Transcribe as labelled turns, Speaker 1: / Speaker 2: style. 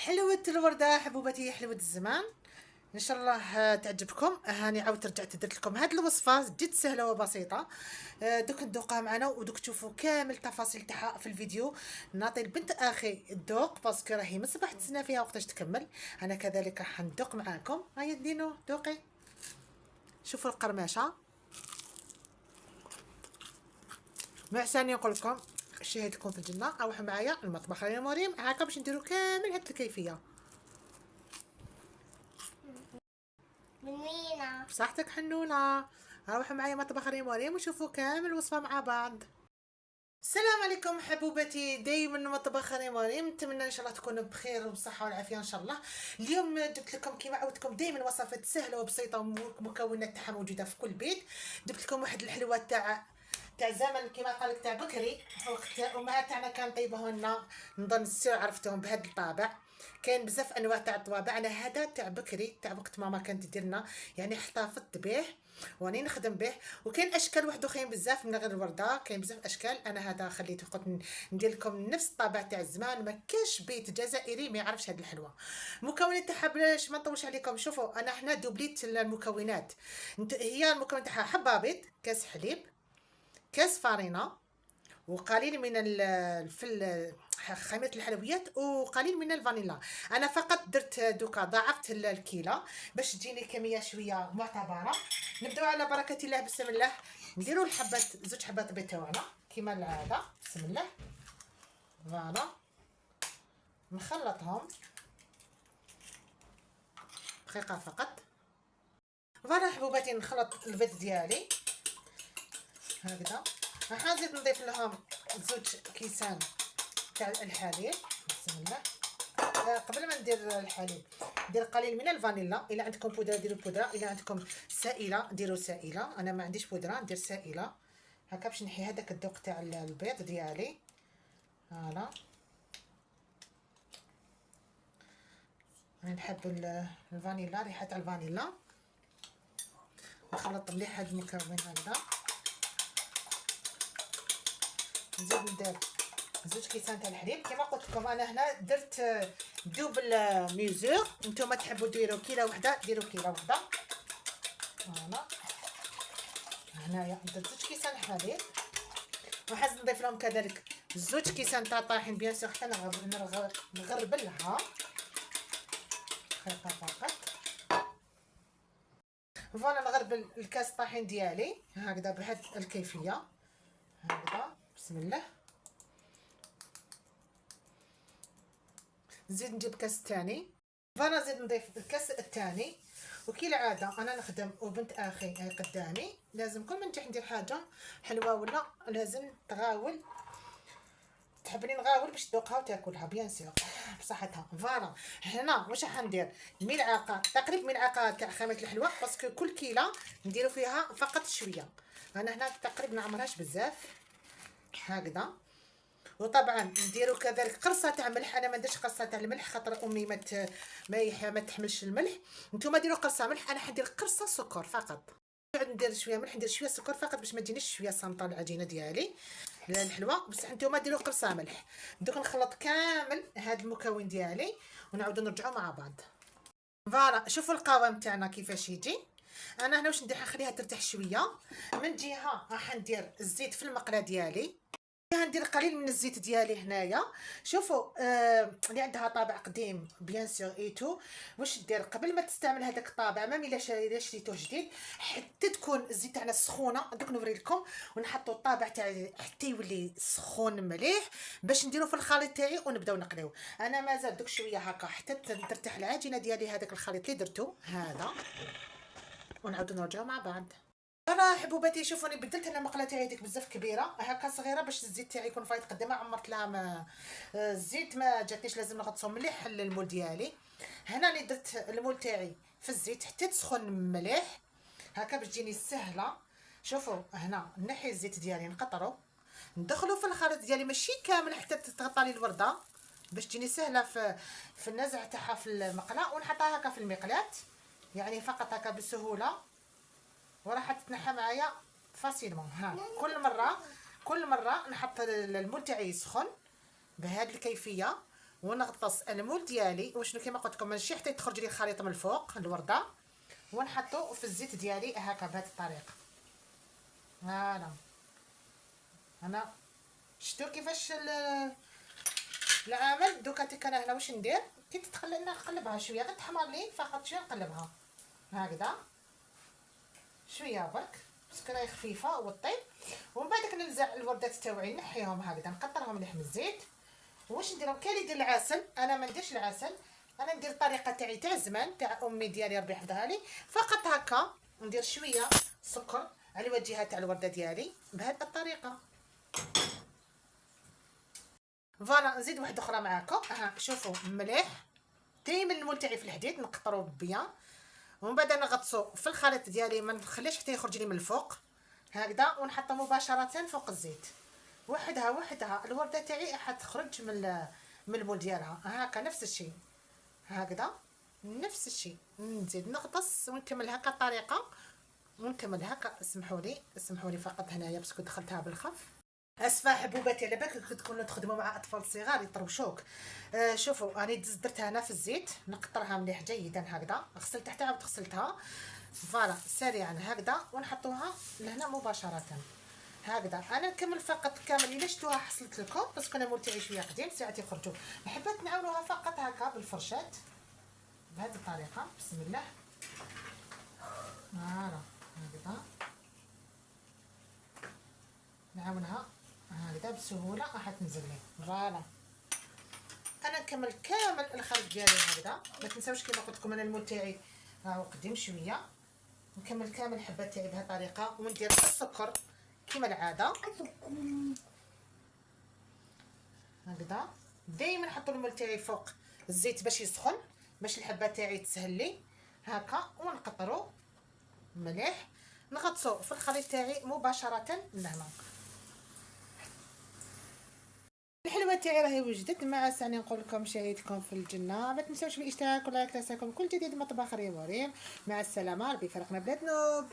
Speaker 1: حلوة الوردة حبوبتي، حلوة الزمان. ان شاء الله تعجبكم. هاني عاودت رجعت درت لكم هاد الوصفة جد سهلة وبسيطة. دوك ندوقها معنا ودوك تشوفوا كامل التفاصيل تاعها في الفيديو. نعطي لبنت اخي الذوق باسكو راهي من الصباح تسنى فيها وقتاش تكمل. انا كذلك راح ندوق معاكم. هيا دينو دوقي، شوفوا القرماشة. ما عساني نقول لكم شهيت لكم في الجنة. روحوا معايا المطبخ يا مريم هاكا باش نديروا كامل هاد الكيفية.
Speaker 2: منينة.
Speaker 1: بصحتك حنونة. روحوا معايا مطبخ ريم وريم وشوفوا كامل الوصفة مع بعض. السلام عليكم حبوبتي، دايما مطبخ ريم وريم. نتمنى ان شاء الله تكونوا بخير وبصحة والعافية ان شاء الله. اليوم جبت لكم كما عودتكم دايما وصفات سهلة وبسيطة ومكونات تاعها موجودة في كل بيت. جبت لكم واحد الحلوة تاع زمن كما قالك تاع بكري، وقت امهات تاعنا كان طيبوه لنا. نظن السير عرفتهم بهذا الطابع. كاين بزاف انواع تاع الطوابع. انا هذا تاع بكري تاع وقت ماما كانت دير لنا، يعني احتفظت به واني نخدم به. وكاين اشكال واحد اخرين بزاف من غير الورده، كاين بزاف اشكال. انا هذا خليته قلت ندير لكم نفس الطابع تاع الزمان. ما كاش بيت جزائري ما يعرفش هذه الحلوه. المكونات تاعها باش ما نطولش عليكم، شوفوا انا هنا دوبليت المكونات. هي المكونات تاعها حبه بيض، كاس حليب، كاس فارينة، وقليل من خميرة الحلويات، وقليل من الفانيلا. انا فقط درت دوكا ضاعفت الكيلة باش تجيني كمية شوية معتبرة. نبداو على بركة الله، بسم الله. نديرو الحبات، زوج حبات بيض تاعنا كيما العادة. بسم الله. فوالا نخلطهم دقيقة فقط. فوالا حبوباتي نخلط البيض ديالي هكذا. راح نزيد نضيف لهم زوج كيسان تاع الحليب. بسم الله. قبل ما ندير الحليب ندير قليل من الفانيلا. الا عندكم بودره ديروا بودره، الا عندكم سائله ديروا سائله. انا ما عنديش بودره ندير سائله هكا باش نحي هذاك الذوق تاع البيض ديالي. فوالا انا نحب الفانيلا، ريحه الفانيلا. نخلط مليح هذا المكون هذا. نزيد ندير زوج كيسان تاع الحليب. كما قلت لكم انا هنا درت دوبل ميزور. نتوما تحبوا ديروا كيله وحده ديروا كيله وحده. فوالا هنايا درت زوج كيسان حليب، وحاز نضيف لهم كذلك زوج كيسان تاع طاحين بيان سور حتى نغربلها دقيقه فقط. فوالا نغربل الكاس طاحين ديالي هكذا بهاد الكيفيه هكذا. بسم الله. نزيد نجيب كاس ثاني. فانا نزيد نضيف الكاس الثاني. وكي العاده انا نخدم وبنت اخي قدامي. لازم كل ما نجي ندير حاجه حلوه ولا لازم تغاول، تحبني نغاول باش تذوقها وتاكلها بيان سور بصحتها. فوالا هنا واش راح ندير؟ ملعقه تقريبا، ملعقه تاع خامه الحلوى، باسكو كل كيله نديرو فيها فقط شويه. انا هنا تقريبا ما عمرهاش بزاف هكذا. وطبعا نديرو كذلك قرصه تاع ملح. انا ما نديرش قرصه تاع الملح خاطر امي ما تحملش الملح. نتوما ديروا قرصه ملح، انا حندير قرصه سكر فقط. نقعد ندير شويه ملح، ندير شويه سكر فقط باش ما تجينيش شويه صامطه العجينه ديالي الحلوه. بصح نتوما ديروا قرصه ملح. دوك نخلط كامل هذا المكون ديالي ونعاودو نرجعوا مع بعض. فوالا شوفوا القوام تاعنا كيفاش يجي. انا هنا واش ندير؟ نخليها ترتاح شويه. من جهه راح ندير الزيت في المقله ديالي. ندير قليل من الزيت ديالي هنايا. شوفوا اللي عندها طابع قديم بيان سور ايتو واش دير قبل ما تستعمل هذاك الطابع، ما الا شريتوه جديد حتى تكون الزيت تاعنا سخونه. دوك نوري لكم ونحطوا الطابع تاعي حتى يولي سخون مليح باش نديرو في الخليط تاعي ونبداو نقليو. انا مازال دوك شويه هكا حتى ترتاح العجينه ديالي. هذاك الخليط اللي درتو هذا ونعاودو نرجعو مع بعض. انا حبوباتي شوفوني بدلت انا المقله تاعي ديك بزاف كبيره هكا صغيره باش الزيت تاعي يكون فايت قدامها. عمرت لها الزيت ما جاتنيش، لازم نغطسو مليح المول ديالي. هنا اللي درت المول تاعي في الزيت حتى تسخن مليح هكا باش تجيني سهله. شوفوا هنا نحي الزيت ديالي نقطرو ندخلو في الخليط ديالي ماشي كامل حتى تغطى لي الورده باش تجيني سهله في النزع تاعها في المقله. ونحطها هكا في المقلاة يعني فقط هكا بسهوله وراح تتنحى معايا فاسيلمون. ها كل مره نحط المول تاعي يسخن بهذه الكيفيه ونغطس المول ديالي وشنو كما قلت لكم ماشي حتى تخرج لي الخليط من الفوق الورده، ونحطو في الزيت ديالي هكا بهذه الطريقه. فوالا انا شفتوا كيفاش العمل. دوكا انا هنا واش ندير كي تتخلى نقلبها شويه غير تحمر لي فقط شويه نقلبها هكذا شويه برك باسكو راهي خفيفه وطيب. ومن بعد ننزع الوردات تاوعي نحيهم هكذا نقطرهم مليح من الزيت. واش نديرهم كاين اللي يدير العسل، انا ما نديرش العسل، انا ندير الطريقه تاعي تاع زمان تاع امي ديالي ربي يحفظها لي. فقط هكا ندير شويه سكر على الوجهه تاع الورده ديالي بهذه الطريقه. فوالا نزيد واحده اخرى معاكم. شوفوا مليح دائما المول تاعي في الحديد نقطرو بيان، ومن بعد نغطسو في الخليط ديالي ما نخليش حتى يخرج لي من الفوق هكذا، ونحطو مباشره فوق الزيت وحدها وحدها. الورده تاعي راح تخرج من المول ديالها هكا نفس الشيء هكذا نفس الشيء. نزيد نغطس ونكمل هكا الطريقه ونكمل هكا. اسمحوا لي فقط هنايا باسكو دخلتها بالخف. اسفه حبوباتي على بالك تكونوا تخدموا مع اطفال صغار يطروشوك. شوفوا راني درتها هنا في الزيت نقطرها مليح جيدا هكذا، غسلتها حتى عاود غسلتها فوالا سريعا هكذا ونحطوها لهنا مباشره هكذا. انا نكمل فقط كامل الا شفتوها حصلت لكم باسكو انا مول تاعي شويه قديم ساعات يخرجوا. حبيت نعاونوها فقط هكا بالفرشاه بهذه الطريقه. بسم الله فوالا هكذا نعاونها هكذا بسهوله راح تنزل لي. فوالا انا نكمل كامل الخليط ديالي هكذا. ما تنساوش كما قلت لكم انا المول تاعي راهو قديم شويه. نكمل كامل الحبات تاعي بهذه الطريقه وندير السكر كما العاده هكذا. دائما نحطوا المول تاعي فوق الزيت باش يسخن باش الحبات تاعي تسهل لي هكا، ونقطرو مليح نغطسو في الخليط تاعي مباشره لهنا. الحلوه تاعي راهي وجدت مع ساني نقول لكم مشاهدكم في الجنه. ما تنساوش الاشتراك ولايك تساكم كل جديد مطبخ ريم وريم. مع السلامه ربي يفرقنا بلاد نوب.